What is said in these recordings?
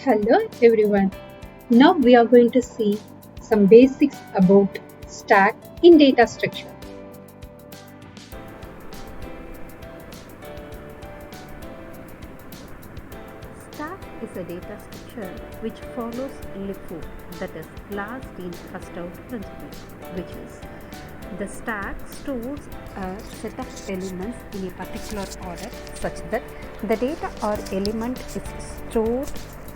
Hello everyone. Now we are going to see some basics about stack in data structure. Stack is a data structure which follows LIFO, that is last in first out principle, which is the stack stores a set of elements in a particular order such that the data or element is stored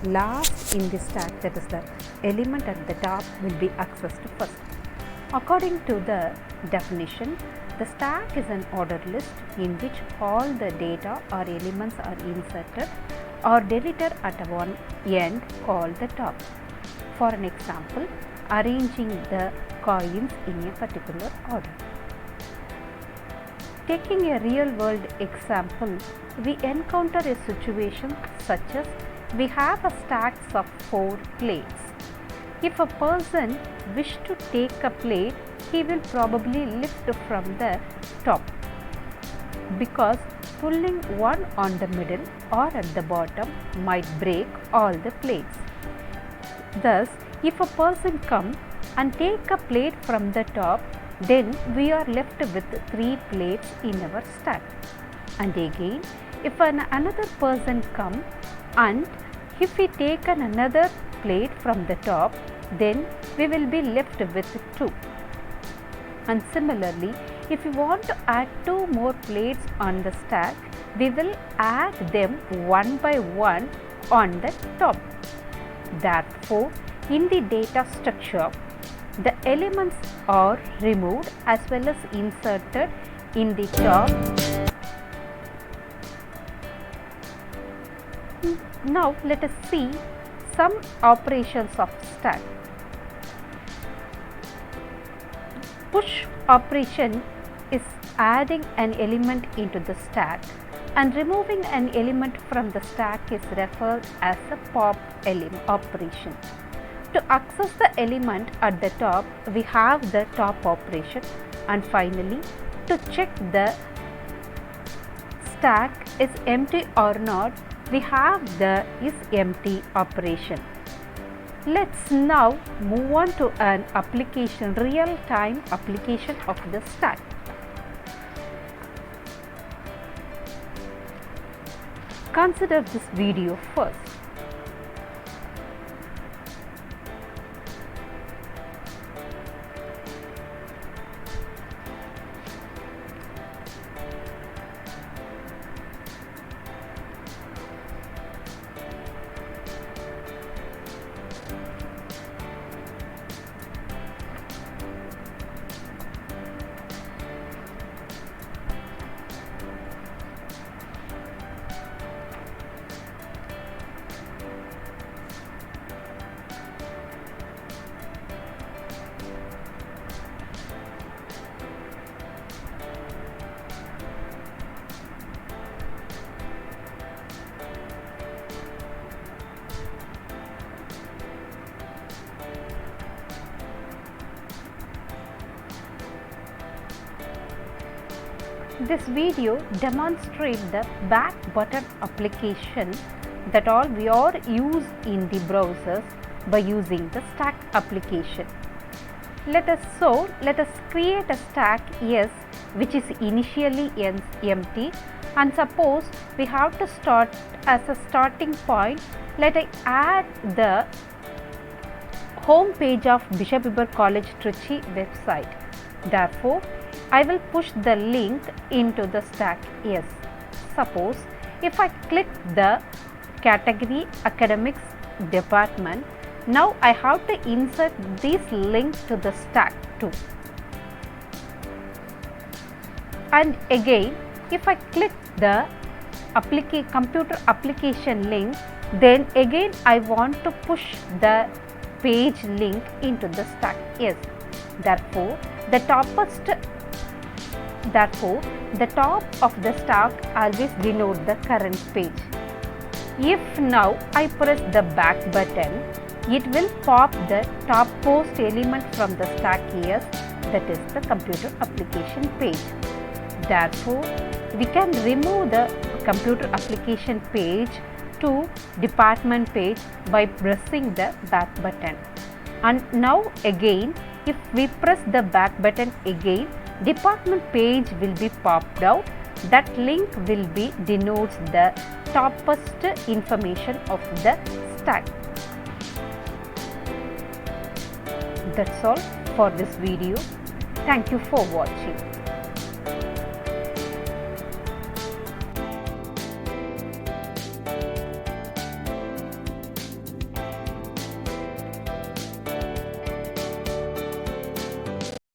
last in the stack, that is the element at the top will be accessed first. According to the definition, the stack is an order list in which all the data or elements are inserted or deleted at one end called the top. For an example, arranging the coins in a particular order. Taking a real world example, we encounter a situation such as we have a stack of 4 plates. If a person wishes to take a plate, he will probably lift from the top, because pulling one on the middle or at the bottom might break all the plates. Thus, if a person comes and take a plate from the top, then we are left with 3 plates in our stack. And again, if another person comes and if we take another plate from the top, then we will be left with 2. And similarly, if we want to add 2 more plates on the stack, we will add them one by one on the top. Therefore, in the data structure, the elements are removed as well as inserted in the top. Now let us see some operations of stack. Push operation is adding an element into the stack, and removing an element from the stack is referred as a pop operation. To access the element at the top, we have the top operation, and finally to check the stack is empty or not, we have the is empty operation. Let's now move on to an application, real-time application of the stack. Consider this video first. This video demonstrates the back button application that all we all use in the browsers by using the stack application. Let us create a stack S which is initially empty, and suppose we have to start as a starting point. Let I add the home page of Bishop Heber College Trichy website. Therefore, I will push the link into the stack S. Suppose if I click the category academics department, now I have to insert this link to the stack too. And again, if I click the computer application link, then again I want to push the page link into the stack S. Therefore, the top of the stack always denote the current page. If now I press the back button, it will pop the topmost element from the stack S, that is the computer application page. Therefore, we can remove the computer application page to department page by pressing the back button. And now again, if we press the back button again, department page will be popped out. That link will be denotes the topmost information of the stack. That's all for this video. Thank you for watching.